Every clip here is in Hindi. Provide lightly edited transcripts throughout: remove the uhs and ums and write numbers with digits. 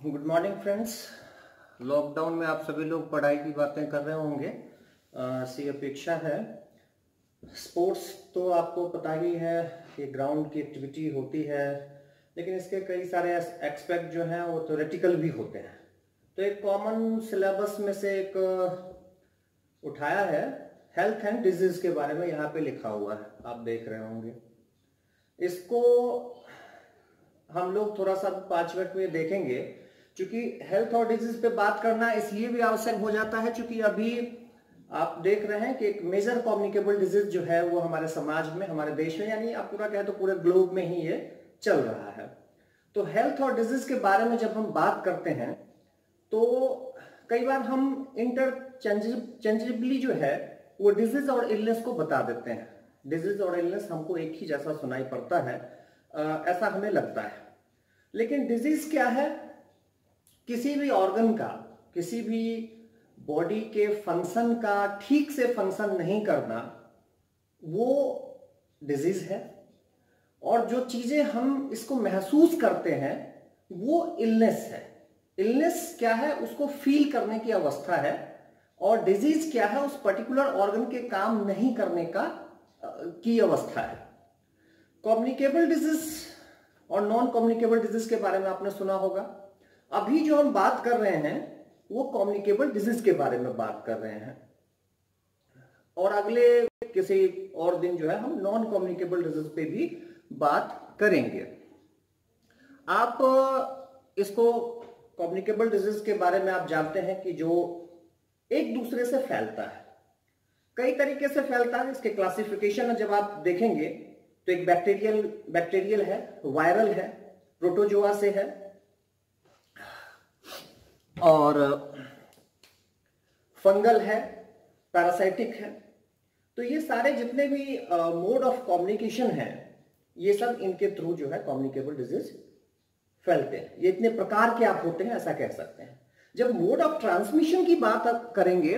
Good morning friends. लॉकडाउन में आप सभी लोग पढ़ाई की बातें कर रहे होंगे, ऐसी अपेक्षा है। स्पोर्ट्स तो आपको पता ही है कि ग्राउंड की एक्टिविटी होती है, लेकिन इसके कई सारे एस्पेक्ट जो हैं वो थ्योरेटिकल भी होते हैं। तो एक कॉमन सिलेबस में से एक उठाया है, हेल्थ एंड डिजीज के बारे में यहाँ पे लिखा हुआ है, आप देख रहे होंगे। इसको हम लोग थोड़ा सा 5 मिनट में देखेंगे, क्योंकि हेल्थ और डिजीज पे बात करना इसलिए भी आवश्यक हो जाता है क्योंकि अभी आप देख रहे हैं कि एक मेजर कम्युनिकेबल डिजीज जो है वो हमारे समाज में, हमारे देश में, यानी आप पूरा कहें तो पूरे ग्लोब में ही ये चल रहा है। तो हेल्थ और डिजीज के बारे में जब हम बात करते हैं तो कई बार हम इंटरचेंजेबली जो है वो डिजीज और इलनेस को बता देते हैं। डिजीज और इलनेस हमको एक ही जैसा सुनाई पड़ता है, ऐसा हमें लगता है। लेकिन डिजीज क्या है? किसी भी ऑर्गन का, किसी भी बॉडी के फंक्शन का ठीक से फंक्शन नहीं करना, वो डिजीज है। और जो चीजें हम इसको महसूस करते हैं वो इलनेस है। इलनेस क्या है? उसको फील करने की अवस्था है। और डिजीज क्या है? उस पर्टिकुलर ऑर्गन के काम नहीं करने की अवस्था है। कम्युनिकेबल डिजीज और नॉन कम्युनिकेबल डिजीज के बारे में आपने सुना होगा। अभी जो हम बात कर रहे हैं वो कम्युनिकेबल डिजीज के बारे में बात कर रहे हैं, और अगले किसी और दिन जो है हम नॉन कम्युनिकेबल डिजीज पे भी बात करेंगे। आप इसको कम्युनिकेबल डिजीज के बारे में आप जानते हैं कि जो एक दूसरे से फैलता है, कई तरीके से फैलता है। इसके क्लासिफिकेशन जब आप देखेंगे तो एक बैक्टीरियल है, वायरल है, प्रोटोजोआ से है, और फंगल है, पैरासाइटिक है। तो ये सारे जितने भी मोड ऑफ कम्युनिकेशन है, ये सब इनके थ्रू जो है कम्युनिकेबल डिजीज फैलते हैं। ये इतने प्रकार के आप होते हैं, ऐसा कह सकते हैं। जब मोड ऑफ ट्रांसमिशन की बात करेंगे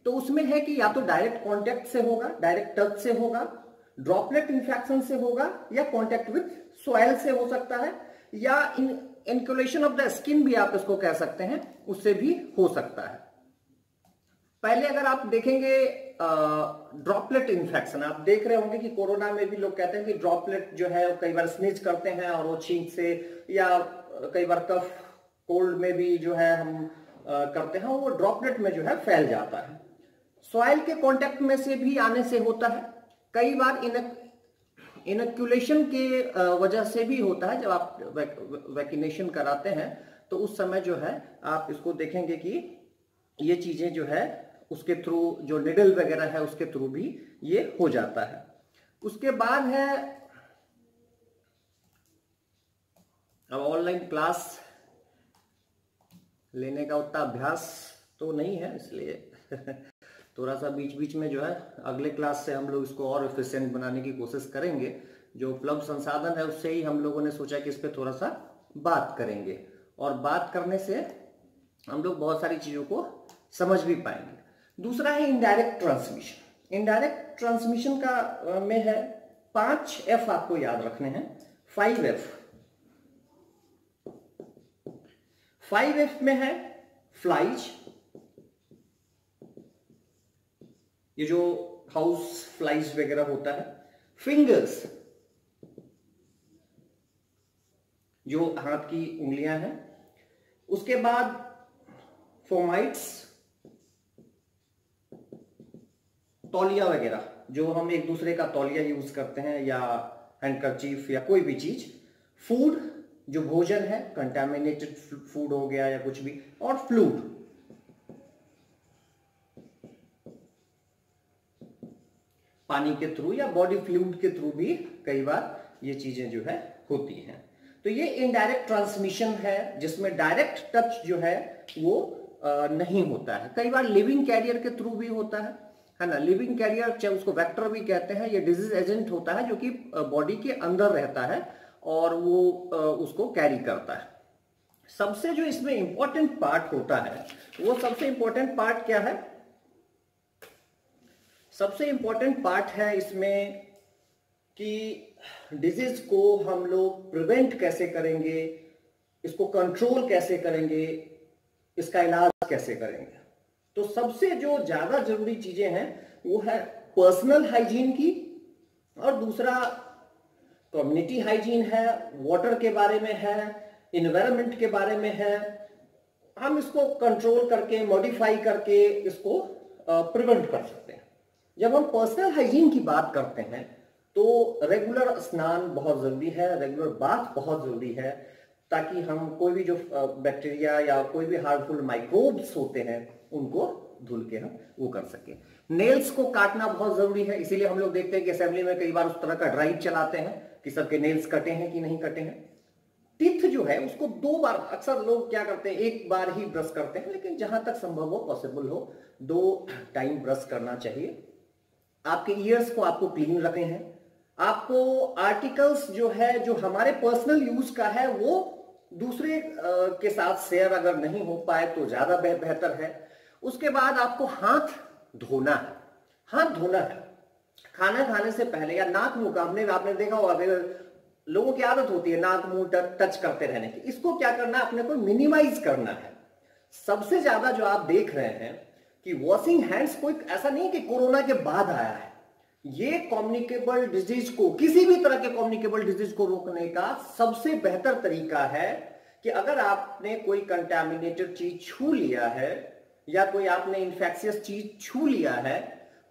तो उसमें है कि या तो डायरेक्ट कांटेक्ट से होगा, डायरेक्ट टच से होगा, ड्रॉपलेट इंफेक्शन से होगा, या कांटेक्ट विथ सॉइल से हो सकता है, या इनक्यूलेशन ऑफ द स्किन भी आप इसको कह सकते हैं, उससे भी हो सकता है। पहले अगर आप देखेंगे ड्रॉपलेट इन्फेक्शन, आप देख रहे होंगे कि कोरोना में भी लोग कहते हैं कि ड्रॉपलेट जो है कई बार स्नीज करते हैं और वो छींक से, या कई बार कफ कोल्ड में भी जो है हम करते हैं, वो ड्रॉपलेट में जो है फैल जाता है। सॉइल के कांटेक्ट में से भी आने से होता है। कई बार इनक्यूलेशन के वजह से भी होता है। जब आप वैक्सीनेशन कराते हैं तो उस समय जो है आप इसको देखेंगे कि ये चीजें जो है उसके थ्रू, जो निडल वगैरह है उसके थ्रू भी ये हो जाता है। उसके बाद है, अब ऑनलाइन क्लास लेने का उतना अभ्यास तो नहीं है, इसलिए थोड़ा सा बीच बीच में जो है अगले क्लास से हम लोग इसको और एफिशिएंट बनाने की कोशिश करेंगे। जो उपलब्ध संसाधन है उससे ही हम लोगों ने सोचा कि इस पर थोड़ा सा बात करेंगे, और बात करने से हम लोग बहुत सारी चीजों को समझ भी पाएंगे। दूसरा है इनडायरेक्ट ट्रांसमिशन। इनडायरेक्ट ट्रांसमिशन का में है 5 F आपको याद रखने हैं, 5F। 5F में है फ्लाइज, ये जो हाउस फ्लाइज वगैरह होता है। फिंगर्स, जो हाथ की उंगलियां हैं। उसके बाद फोमाइट्स, तौलिया वगैरह, जो हम एक दूसरे का तौलिया यूज करते हैं, या हैंडकरचीफ, या कोई भी चीज। फूड, जो भोजन है, कंटामिनेटेड फूड हो गया या कुछ भी। और फ्लूइड, पानी के थ्रू या बॉडी फ्लूइड के थ्रू भी कई बार ये चीजें जो है होती हैं। तो ये इनडायरेक्ट ट्रांसमिशन है, जिसमें डायरेक्ट टच जो है वो नहीं होता है। कई बार लिविंग कैरियर के थ्रू भी होता है ना। लिविंग कैरियर, चाहे उसको वेक्टर भी कहते हैं, ये डिजीज एजेंट होता है जो कि बॉडी के अंदर रहता है और वो उसको कैरी करता है। सबसे जो इसमें इंपॉर्टेंट पार्ट होता है, वो सबसे इंपॉर्टेंट पार्ट क्या है? सबसे इंपॉर्टेंट पार्ट है इसमें कि डिजीज को हम लोग प्रिवेंट कैसे करेंगे, इसको कंट्रोल कैसे करेंगे, इसका इलाज कैसे करेंगे। तो सबसे जो ज्यादा जरूरी चीजें हैं वो है पर्सनल हाइजीन की, और दूसरा कम्युनिटी हाइजीन है, वाटर के बारे में है, इन्वायरमेंट के बारे में है। हम इसको कंट्रोल करके, मॉडिफाई करके इसको प्रिवेंट कर सकते हैं। जब हम पर्सनल हाइजीन की बात करते हैं तो रेगुलर स्नान बहुत जरूरी है, रेगुलर बाथ बहुत जरूरी है, ताकि हम कोई भी जो बैक्टीरिया या कोई भी हार्मफुल माइक्रोब्स होते हैं उनको धुल के हम वो कर सके। नेल्स को काटना बहुत जरूरी है, इसीलिए हम लोग देखते हैं कि असेंबली में कई बार उस तरह का ड्राइव चलाते हैं कि सबके नेल्स कटे हैं कि नहीं कटे हैं। टीथ जो है उसको 2 बार, अक्सर लोग क्या करते हैं 1 बार ही ब्रश करते हैं, लेकिन जहां तक संभव हो, पॉसिबल हो, 2 टाइम ब्रश करना चाहिए। आपके ईयर्स को आपको क्लीन रखने हैं। आपको आर्टिकल्स जो है जो हमारे पर्सनल यूज का है वो दूसरे के साथ शेयर अगर नहीं हो पाए तो ज्यादा बेहतर है। उसके बाद आपको हाथ धोना है, हाथ धोना है खाना खाने से पहले, या नाक मुंह का आपने देखा होगा, लोगों की आदत होती है नाक मुंह टच करते रहने की। इसको क्या करना है, अपने को मिनिमाइज करना है। सबसे ज्यादा जो आप देख रहे हैं कि वॉशिंग हैंड्स कोई ऐसा नहीं कि कोरोना के बाद आया है, ये कम्युनिकेबल डिजीज को, किसी भी तरह के कम्युनिकेबल डिजीज को रोकने का सबसे बेहतर तरीका है कि अगर आपने कोई कंटामिनेटेड चीज छू लिया है या कोई आपने इंफेक्शियस चीज छू लिया है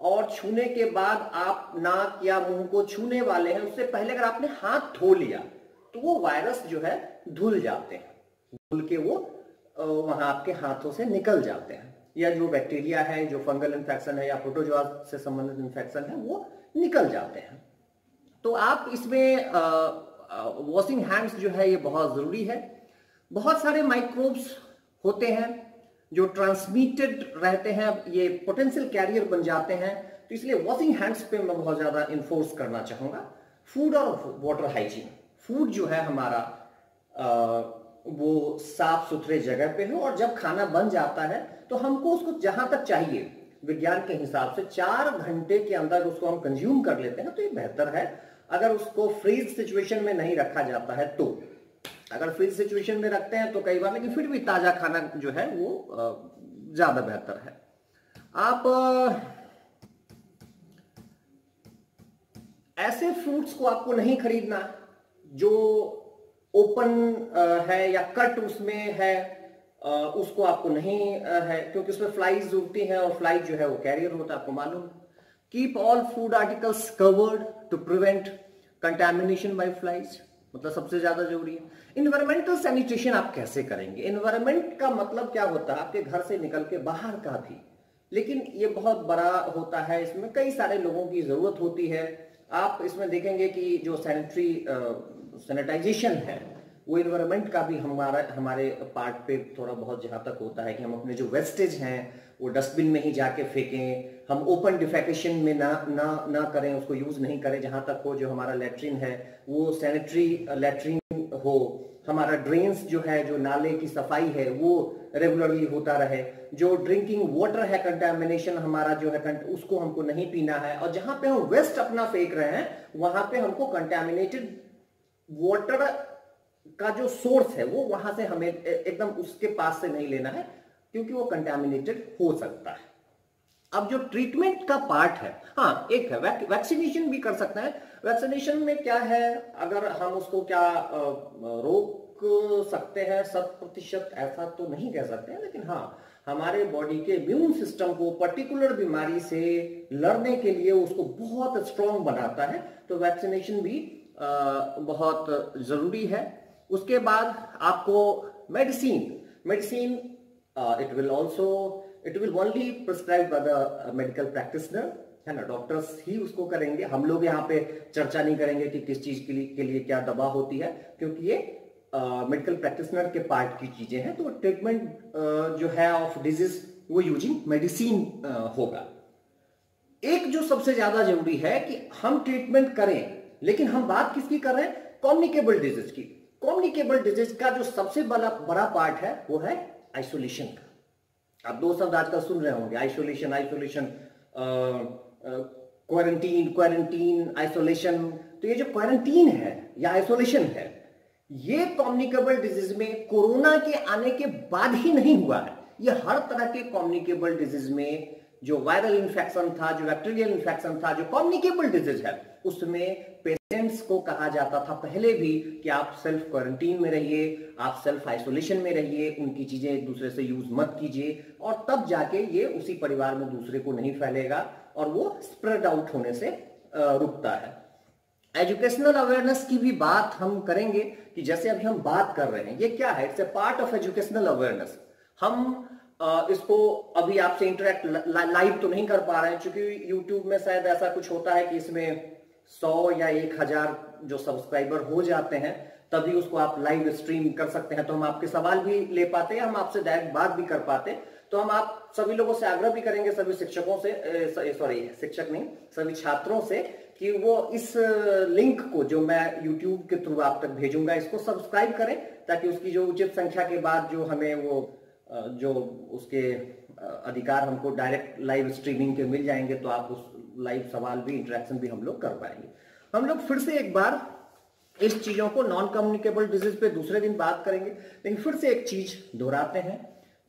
और छूने के बाद आप नाक या मुंह को छूने वाले हैं, उससे पहले अगर आपने हाथ धो लिया तो वो वायरस जो है धुल जाते हैं, धुल के वो वहां आपके हाथों से निकल जाते हैं, या जो बैक्टीरिया है, जो फंगल इन्फेक्शन है या प्रोटोजोआ से संबंधित इन्फेक्शन है वो निकल जाते हैं। तो आप इसमें वॉशिंग हैंड्स जो है ये बहुत जरूरी है। बहुत सारे माइक्रोब्स होते हैं जो ट्रांसमिटेड रहते हैं, ये पोटेंशियल कैरियर बन जाते हैं, तो इसलिए वॉशिंग हैंड्स पे मैं बहुत ज्यादा इन्फोर्स करना चाहूंगा। फूड और वाटर हाइजीन, फूड जो है हमारा वो साफ सुथरे जगह पे हो, और जब खाना बन जाता है तो हमको उसको जहां तक चाहिए विज्ञान के हिसाब से 4 घंटे के अंदर उसको हम कंज्यूम कर लेते हैं तो ये बेहतर है। अगर उसको फ्रीज सिचुएशन में नहीं रखा जाता है तो, अगर फ्रीज सिचुएशन में रखते हैं तो कई बार, लेकिन फिर भी ताजा खाना जो है वो ज्यादा बेहतर है। आप ऐसे फ्रूट्स को आपको नहीं खरीदना जो ओपन है या कट उसमें है, उसको आपको नहीं है, क्योंकि उसमें फ्लाइज उड़ती हैं और फ्लाइज जो है वो कैरियर होता है, आपको मालूम है। Keep all food articles covered to prevent contamination by flies, मतलब सबसे ज्यादा जरूरी है। इन्वायरमेंटल सैनिटेशन आप कैसे करेंगे? इन्वायरमेंट का मतलब क्या होता है, आपके घर से निकल के बाहर का भी, लेकिन ये बहुत बड़ा होता है, इसमें कई सारे लोगों की जरूरत होती है। आप इसमें देखेंगे कि जो सैनिटाइजेशन है वो इन्वायरमेंट का भी हमारे पार्ट पे थोड़ा बहुत जहां तक होता है कि हम अपने जो वेस्टेज हैं वो डस्टबिन में ही जाके फेंकें, हम ओपन डिफेकेशन में ना करें, उसको यूज नहीं करें। जहां तक हो जो हमारा लेट्रिन है वो सैनिटरी लेट्रिन हो, हमारा ड्रेन्स जो है, जो नाले की सफाई है वो रेगुलरली होता रहे। जो ड्रिंकिंग वाटर है, कंटामिनेशन हमारा जो है उसको हमको नहीं पीना है, और जहां पे हम वेस्ट अपना फेंक रहे हैं वहां पे हमको कंटामिनेटेड वाटर का जो सोर्स है वो वहां से हमें एकदम उसके पास से नहीं लेना है, क्योंकि वो कंटामिनेटेड हो सकता है। अब जो ट्रीटमेंट का पार्ट है, हाँ एक है वैक्सीनेशन भी कर सकते हैं। वैक्सीनेशन में क्या है, अगर हम उसको क्या रोक सकते हैं 100% ऐसा तो नहीं कह सकते हैं, लेकिन हाँ हमारे बॉडी के इम्यून सिस्टम को पर्टिकुलर बीमारी से लड़ने के लिए उसको बहुत स्ट्रांग बनाता है, तो वैक्सीनेशन भी बहुत जरूरी है। उसके बाद आपको medicine it will only prescribe by the medical practitioner, है ना, डॉक्टर्स ही उसको करेंगे। हम लोग यहाँ पे चर्चा नहीं करेंगे कि किस चीज के लिए क्या दवा होती है, क्योंकि ये मेडिकल प्रैक्टिशनर के पार्ट की चीजें हैं। तो ट्रीटमेंट जो है ऑफ डिजीज वो यूजिंग मेडिसिन होगा। एक जो सबसे ज्यादा जरूरी है कि हम ट्रीटमेंट करें, लेकिन हम बात किसकी कर रहे हैं, कम्युनिकेबल डिजीज की। कम्युनिकेबल डिजीज का जो सबसे बड़ा पार्ट है वो है आइसोलेशन का। आप 2 शब्द आजकल सुन रहे होंगे, आइसोलेशन, क्वारंटीन, आइसोलेशन। तो ये जो क्वारंटीन है या आइसोलेशन है, ये कम्युनिकेबल डिजीज में कोरोना के आने के बाद ही नहीं हुआ है, ये हर तरह के कम्युनिकेबल डिजीज में जो वायरल इन्फेक्शन था, जो बैक्टीरियल इन्फेक्शन था, जो कम्युनिकेबल डिजीज है, उसमें पेशेंट्स को कहा जाता था पहले भी कि आप सेल्फ क्वारंटीन में रहिए, आप सेल्फ आइसोलेशन में रहिए, उनकी चीजें एक दूसरे से यूज मत कीजिए, और तब जाके ये उसी परिवार में दूसरे को नहीं फैलेगा और वो स्प्रेड आउट होने से रुकता है। एजुकेशनल अवेयरनेस की भी बात हम करेंगे कि जैसे अभी हम बात कर रहे हैं, ये क्या है, it's a part of educational awareness. हम इसको अभी आपसे इंटरेक्ट लाइव तो नहीं कर पा रहे हैं, क्योंकि यूट्यूब में शायद ऐसा कुछ होता है कि इसमें 100 या 1000 जो सब्सक्राइबर हो जाते हैं तभी उसको आप लाइव स्ट्रीम कर सकते हैं, तो हम आपके सवाल भी ले पाते हैं, हम आपसे डायरेक्ट बात भी कर पाते। तो हम आप सभी लोगों से आग्रह भी करेंगे, सभी शिक्षकों से, सॉरी शिक्षक नहीं, सभी छात्रों से, कि वो इस लिंक को जो मैं यूट्यूब के थ्रू आप तक भेजूंगा इसको सब्सक्राइब करें, ताकि उसकी जो उचित संख्या के बाद जो हमें वो जो उसके अधिकार हमको डायरेक्ट लाइव स्ट्रीमिंग के मिल जाएंगे, तो आप उस लाइव सवाल भी, इंटरेक्शन भी हम लोग कर पाएंगे। हम लोग फिर से एक बार इस चीजों को नॉन कम्युनिकेबल डिजीज पे दूसरे दिन बात करेंगे, लेकिन फिर से एक चीज दोहराते हैं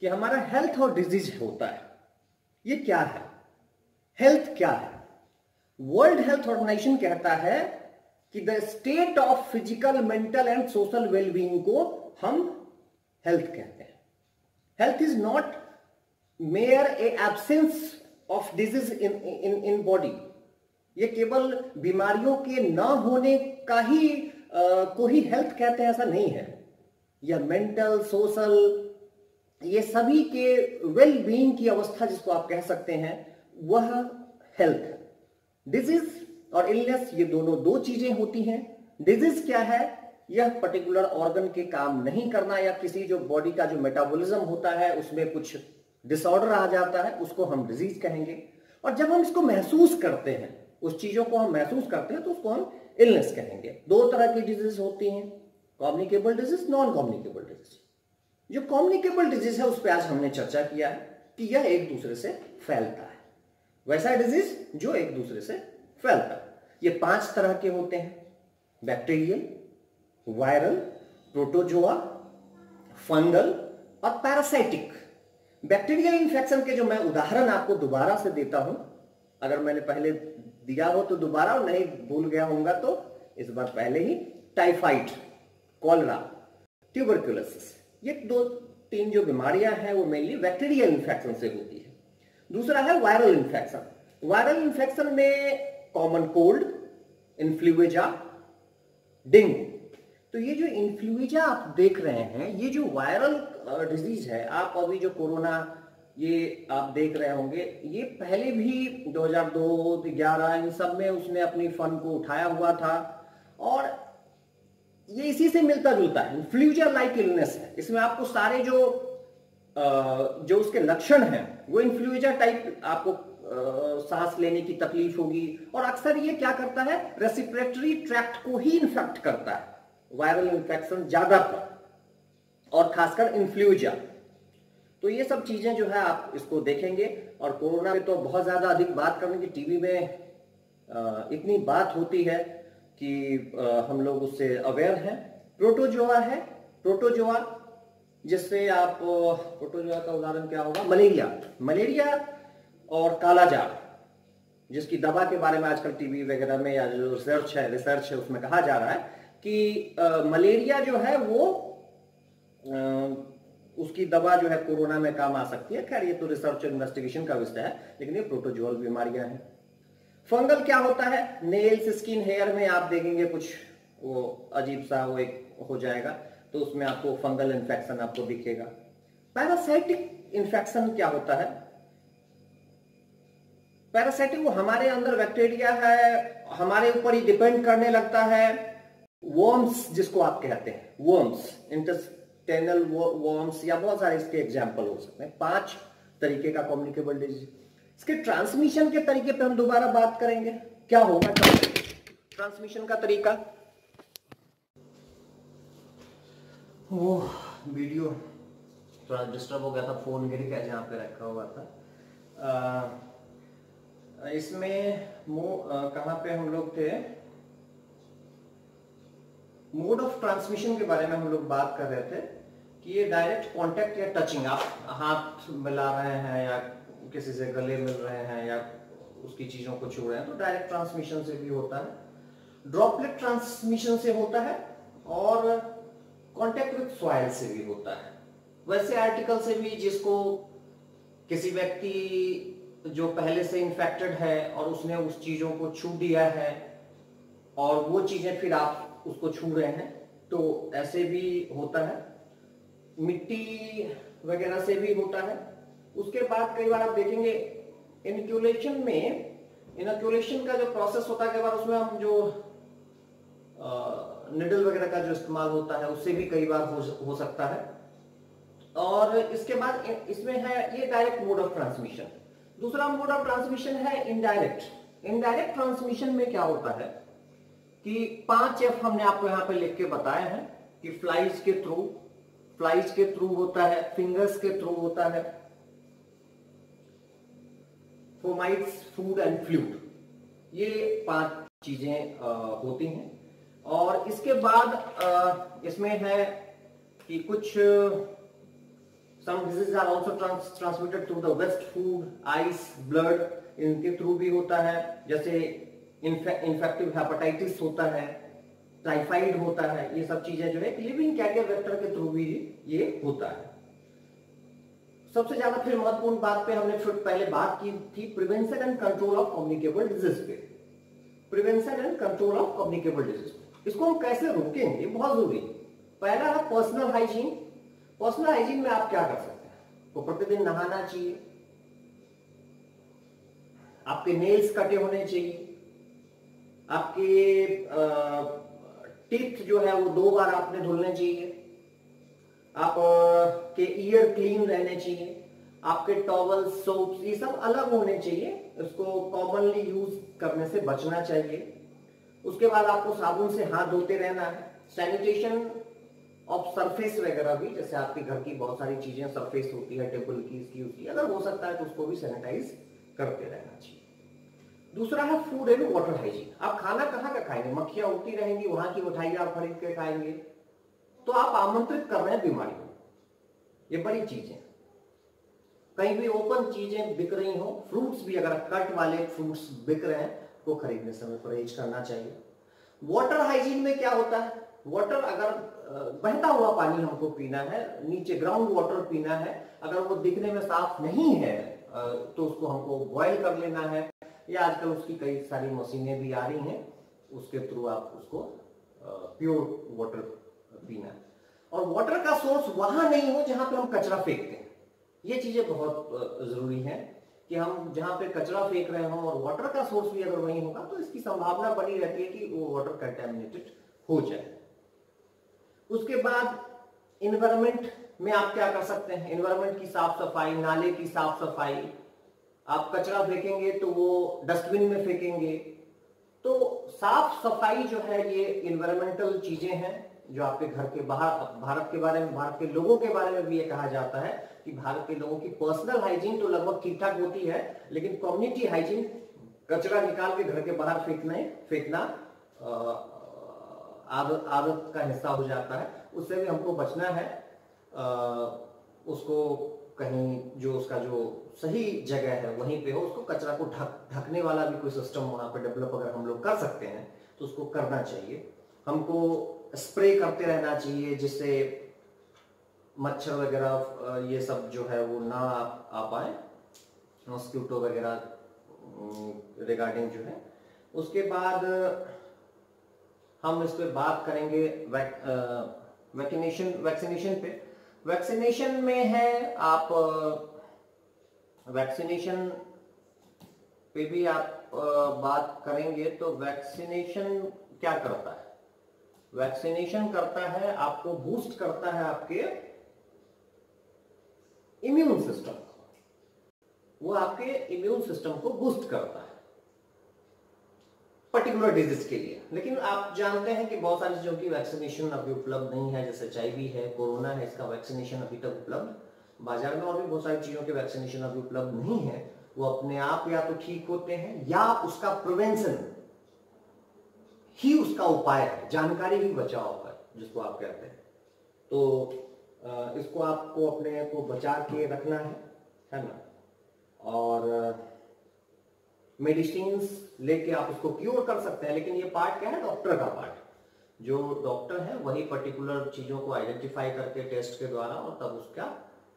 कि हमारा हेल्थ और डिजीज होता है, ये क्या है, हेल्थ क्या है। वर्ल्ड हेल्थ ऑर्गेनाइजेशन कहता है कि the state of physical, mental and social wellbeing को हम हेल्थ कहते हैं। Health is not mayor A absence of disease in body, ये केवल बीमारियों के ना होने का ही को ही हेल्थ कहते हैं ऐसा नहीं है। यह मेंटल, सोशल, ये सभी के वेल बीइंग की अवस्था जिसको आप कह सकते हैं, वह हेल्थ है। डिजीज और इलनेस ये दोनों दो चीजें होती हैं। डिजीज क्या है, यह पर्टिकुलर ऑर्गन के काम नहीं करना या किसी जो बॉडी का जो मेटाबॉलिज्म होता है उसमें कुछ डिसऑर्डर आ जाता है, उसको हम डिजीज कहेंगे। और जब हम इसको महसूस करते हैं, उस चीजों को हम महसूस करते हैं, तो उसको हम इलनेस कहेंगे। दो तरह की डिजीज होती हैं, communicable disease, non communicable disease. जो कम्युनिकेबल डिजीज है उस पर आज हमने चर्चा किया है कि यह एक दूसरे से फैलता है, वैसा डिजीज जो एक दूसरे से फैलता है। ये 5 तरह के होते हैं, बैक्टीरियल, वायरल, प्रोटोजोआ, फंगल और पैरासाइटिक। बैक्टीरियल इन्फेक्शन के जो मैं उदाहरण आपको दोबारा से देता हूं, अगर मैंने पहले दिया हो तो दोबारा, और नहीं भूल गया होऊंगा तो इस बार पहले ही, टाइफाइड, कॉलरा, ट्यूबरकुलोसिस, ये 2-3 जो बीमारियां हैं वो मेनली बैक्टीरियल इन्फेक्शन से होती है। दूसरा है वायरल इन्फेक्शन। वायरल इन्फेक्शन में कॉमन कोल्ड, इन्फ्लुएंजा, डेंगू। तो ये जो इन्फ्लुएंजा आप देख रहे हैं, ये जो वायरल डिजीज है, आप अभी जो कोरोना ये आप देख रहे होंगे, ये पहले भी 2002, 2011 इन सब में उसने अपनी फन को उठाया हुआ था, और ये इसी से मिलता जुलता है, इन्फ्लुएंजा लाइक इलनेस है। इसमें आपको सारे जो उसके लक्षण हैं वो इन्फ्लुएंजा टाइप, आपको सांस लेने की तकलीफ होगी, और अक्सर ये क्या करता है, रेस्पिरेटरी ट्रैक्ट को ही इन्फेक्ट करता है, वायरल इन्फेक्शन ज्यादातर, और खासकर इन्फ्लुएंजा। तो ये सब चीजें जो है आप इसको देखेंगे। और कोरोना में तो बहुत ज्यादा अधिक बात करने की, टीवी में इतनी बात होती है कि हम लोग उससे अवेयर हैं। प्रोटोजोआ है, प्रोटोजोआ जिससे आप, प्रोटोजोआ का उदाहरण क्या होगा, मलेरिया और कालाजार, जिसकी दवा के बारे में आजकल टीवी वगैरह में या जो रिसर्च है उसमें कहा जा रहा है कि मलेरिया जो है वो उसकी दवा जो है कोरोना में काम आ सकती है। खैर ये तो रिसर्च और इन्वेस्टिगेशन का विषय है, लेकिन ये प्रोटोजोअल बीमारियां हैं। फंगल क्या होता है, नेल्स, स्किन, हेयर में आप देखेंगे कुछ वो अजीब सा वो एक हो जाएगा, तो उसमें आपको फंगल इन्फेक्शन आपको दिखेगा। पैरासाइटिक इन्फेक्शन क्या होता है, पैरासाइटिक वो हमारे अंदर बैक्टीरिया है, हमारे ऊपर ही डिपेंड करने लगता है। वर्म्स जिसको आप कहते हैं, वर्म्स, इंटेस्टाइनल वर्म्स, या बहुत सारे इसके एग्जांपल हो सकते हैं। 5 तरीके का कम्युनिकेबल डिजीज। इसके ट्रांसमिशन के तरीके पे हम दोबारा बात करेंगे, क्या होगा ट्रांसमिशन का तरीका। वो वीडियो थोड़ा डिस्टर्ब हो गया था, फोन गिर गया जहां पे रखा हुआ था। इसमें कहां पे हम लोग थे, मोड ऑफ ट्रांसमिशन के बारे में हम लोग बात कर रहे थे कि ये डायरेक्ट कांटेक्ट या टचिंग, आप हाथ मिला रहे हैं या किसी से गले मिल रहे हैं या उसकी चीजों को छू रहे हैं, तो डायरेक्ट ट्रांसमिशन से भी होता है। ड्रॉपलेट ट्रांसमिशन से होता है और कांटेक्ट विद सॉइल से भी होता है। वैसे आर्टिकल से भी, जिसको किसी व्यक्ति जो पहले से इन्फेक्टेड है और उसने उस चीजों को छू दिया है और वो चीजें फिर आप उसको छू रहे हैं, तो ऐसे भी होता है। मिट्टी वगैरह से भी होता है। उसके बाद कई बार आप देखेंगे इनक्यूलेशन में, इनक्यूलेशन का जो प्रोसेस होता है कई बार उसमें हम जो निडल वगैरह का जो इस्तेमाल होता है उससे भी कई बार हो सकता है। और इसके बाद इसमें है ये डायरेक्ट मोड ऑफ ट्रांसमिशन। दूसरा मोड ऑफ ट्रांसमिशन है इनडायरेक्ट। इनडायरेक्ट ट्रांसमिशन में क्या होता है कि 5F हमने आपको यहां पे लिख के बताया है कि फ्लाइज के थ्रू होता है, फिंगर्स के थ्रू होता है, फोमाइट्स, फूड एंड फ्लूइड, ये 5 चीजें होती हैं। और इसके बाद इसमें है कि कुछ some diseases are also transmitted through the waste, food, ice, blood, इनके थ्रू भी होता है। जैसे इन्फेक्टिव हेपेटाइटिस होता है, टाइफाइड होता है, ये सब चीजें जो है लिविंग कैरियर वेक्टर के थ्रू भी ये होता है। सबसे ज्यादा फिर महत्वपूर्ण बात पे हमने फिर पहले बात की थी, prevention and control of communicable disease पे। Prevention and control of communicable disease, इसको हम कैसे रोकेंगे, बहुत जरूरी है। पहला है पर्सनल हाइजीन। पर्सनल हाइजीन में आप क्या कर सकते हैं, तो प्रतिदिन नहाना चाहिए, आपके नेल्स कटे होने चाहिए, आपके टीथ जो है वो 2 बार आपने धुलने चाहिए, आप के ईयर क्लीन रहने चाहिए, आपके टॉवल, सोप्स, ये सब अलग होने चाहिए, इसको कॉमनली यूज करने से बचना चाहिए। उसके बाद आपको साबुन से हाथ धोते रहना है। सैनिटेशन ऑफ सरफेस वगैरह भी, जैसे आपके घर की बहुत सारी चीजें सरफेस होती है, टेबल की, इसकी उसकी, अगर हो सकता है तो उसको भी सैनिटाइज करते रहना चाहिए। दूसरा है फूड एंड वाटर हाइजीन। आप खाना कहाँ का खाएंगे, मक्खियां उड़ती रहेंगी, वहां की मिठाई आप खरीद के खाएंगे तो आप आमंत्रित कर रहे हैं बीमारी को। ये बड़ी चीज है। कहीं भी ओपन चीजें बिक रही हो, फ्रूट्स भी अगर कट वाले फ्रूट्स बिक रहे हैं तो खरीदने समय परहेज करना चाहिए। वाटर हाइजीन में क्या होता है, वाटर अगर बहता हुआ पानी हमको पीना है, नीचे ग्राउंड वाटर पीना है, अगर वो दिखने में साफ नहीं है तो उसको हमको बॉयल कर लेना है, या आजकल उसकी कई सारी मशीनें भी आ रही हैं, उसके थ्रू आप उसको प्योर वाटर पीना है। और वाटर का सोर्स वहां नहीं हो जहां पे हम कचरा फेंकते हैं। ये चीजें बहुत जरूरी हैं कि हम जहां पे कचरा फेंक रहे हो और वाटर का सोर्स भी अगर वहीं होगा तो इसकी संभावना बनी रहती है कि वो वाटर कंटेमिनेटेड हो जाए। उसके बाद इन्वायरमेंट में आप क्या कर सकते हैं, इन्वायरमेंट की साफ सफाई, नाले की साफ सफाई। आप कचरा फेंकेंगे तो वो डस्टबिन में फेंकेंगे, तो साफ सफाई जो है ये इन्वायरमेंटल चीजें हैं जो आपके घर के बाहर। भारत के बारे में, भारत के लोगों के बारे में भी ये कहा जाता है कि भारत के लोगों की पर्सनल हाइजीन तो लगभग ठीक ठाक होती है, लेकिन कम्युनिटी हाइजीन, कचरा निकाल के घर के बाहर फेंकना आदत का हिस्सा हो जाता है। उससे भी हमको बचना है। उसको कहीं जो उसका जो सही जगह है वहीं पे हो, उसको कचरा को ढकने वाला भी कोई सिस्टम वहां पे डेवलप अगर हम लोग कर सकते हैं तो उसको करना चाहिए। हमको स्प्रे करते रहना चाहिए जिससे मच्छर वगैरह ये सब जो है वो ना आ पाए, मॉस्किटो वगैरह रिगार्डिंग जो है। उसके बाद हम इस पे बात करेंगे वैक्सीनेशन पे। वैक्सीनेशन में है, आप वैक्सीनेशन पे भी आप बात करेंगे तो वैक्सीनेशन क्या करता है, वैक्सीनेशन करता है आपको बूस्ट करता है आपके इम्यून सिस्टम को, वो आपके इम्यून सिस्टम को बूस्ट करता है पर्टिकुलर डिजीज के लिए। लेकिन आप जानते हैं कि बहुत सारी चीजों की वैक्सीनेशन अभी उपलब्ध नहीं है, जैसे HIV है, कोरोना है, इसका वैक्सीनेशन अभी तक उपलब्ध बाजार में, और भी बहुत सारी चीजों के वैक्सीनेशन अभी उपलब्ध नहीं है। वो अपने आप या तो ठीक होते हैं या उसका प्रिवेंशन ही उसका उपाय है, जानकारी ही बचाव है जिसको आप कहते हैं। तो इसको आपको अपने को बचा के रखना है ना। और मेडिसिन लेके आप उसको क्योर कर सकते हैं, लेकिन ये पार्ट क्या है, डॉक्टर का पार्ट। जो डॉक्टर है वही पर्टिकुलर चीजों को आइडेंटिफाई करके टेस्ट के द्वारा और तब उसका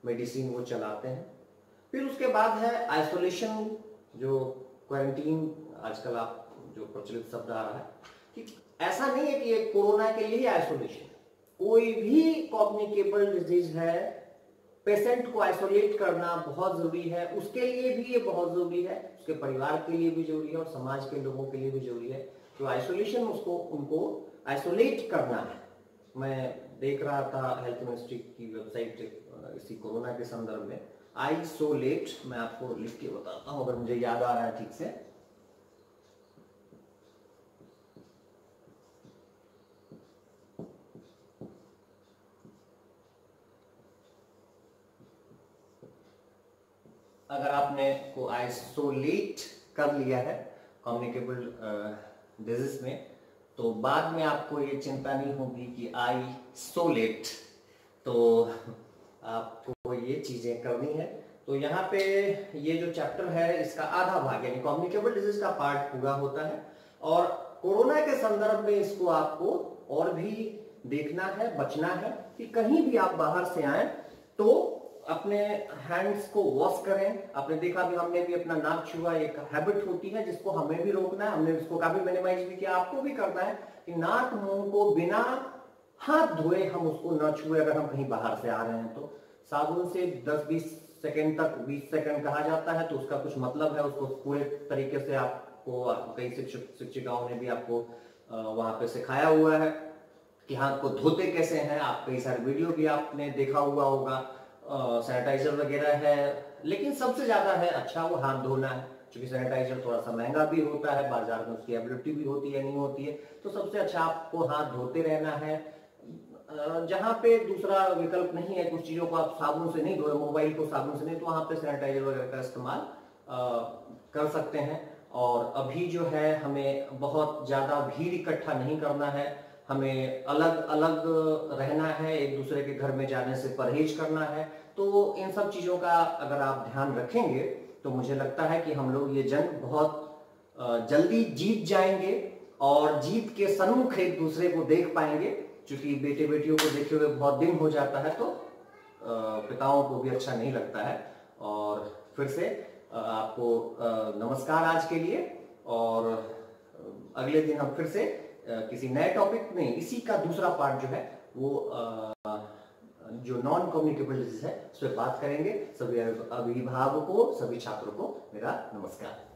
मेडिसिन वो चलाते हैं। फिर उसके बाद है आइसोलेशन, जो क्वारंटीन आजकल आप जो प्रचलित शब्द आ रहा है, कि ऐसा नहीं है कि ये कोरोना के लिए आइसोलेशन, कोई भी कम्युनिकेबल डिजीज है, पेशेंट को आइसोलेट करना बहुत जरूरी है, उसके लिए भी ये बहुत जरूरी है, उसके परिवार के लिए भी जरूरी है और समाज के लोगों के लिए भी जरूरी है। तो आइसोलेशन उनको आइसोलेट करना है। मैं देख रहा था हेल्थ मिनिस्ट्री की वेबसाइट इसी कोरोना के संदर्भ में, आइसोलेट, मैं आपको लिख के बताता हूं अगर मुझे याद आ रहा है ठीक से। अगर आपने को आइसोलेट कर लिया है कम्युनिकेबल डिजीज में, तो बाद में आपको ये चिंता नहीं होगी कि आइसोलेट, तो आपको ये चीजें करनी है। तो यहाँ पे ये जो चैप्टर है इसका आधा भाग यानी कम्युनिकेबल डिजीज का पार्ट पूरा होता है, और कोरोना के संदर्भ में इसको आपको और भी देखना है, बचना है कि कहीं भी आप बाहर से आए तो अपने हैंड्स को वॉश करें। आपने देखा भी, हमने भी अपना नाक छुआ, एक हैबिट होती है जिसको हमें भी रोकना है, हमने इसको काफी मिनिमाइज भी किया, आपको भी करना है कि नाक मुंह को बिना हाथ धोए हम उसको न छुए। अगर हम कहीं बाहर से आ रहे हैं तो साबुन से 10-20 सेकंड तक, 20 सेकंड कहा जाता है, तो उसका कुछ मतलब है, उसको पूरे तरीके से आपको कई शिक्षिकाओं ने भी आपको वहां पे सिखाया हुआ है कि हाथ को धोते कैसे हैं। आप कई सारे वीडियो भी आपने देखा हुआ होगा, सैनिटाइजर वगैरह है, लेकिन सबसे ज्यादा है अच्छा वो हाथ धोना है, क्योंकि सैनिटाइजर थोड़ा सा महंगा भी होता है, बाजार में उसकी एबिलिटी भी होती है नहीं होती है, तो सबसे अच्छा आपको हाथ धोते रहना है। जहां पे दूसरा विकल्प नहीं है, कुछ चीजों को आप साबुन से नहीं धोए, मोबाइल को साबुन से नहीं, तो वहां पे सैनिटाइजर वगैरह का इस्तेमाल कर सकते हैं। और अभी जो है हमें बहुत ज्यादा भीड़ इकट्ठा नहीं करना है, हमें अलग अलग रहना है, एक दूसरे के घर में जाने से परहेज करना है। तो इन सब चीजों का अगर आप ध्यान रखेंगे तो मुझे लगता है कि हम लोग ये जंग बहुत जल्दी जीत जाएंगे और जीत के सन्मुख एक दूसरे को देख पाएंगे। क्योंकि बेटे बेटियों को देखे हुए बहुत दिन हो जाता है तो पिताओं को भी अच्छा नहीं लगता है। और फिर से आपको नमस्कार आज के लिए, और अगले दिन हम फिर से किसी नए टॉपिक में इसी का दूसरा पार्ट जो है वो जो नॉन कम्युनिकेबल डिजीज है उस पर बात करेंगे। सभी अभिभावकों, सभी छात्रों को मेरा नमस्कार।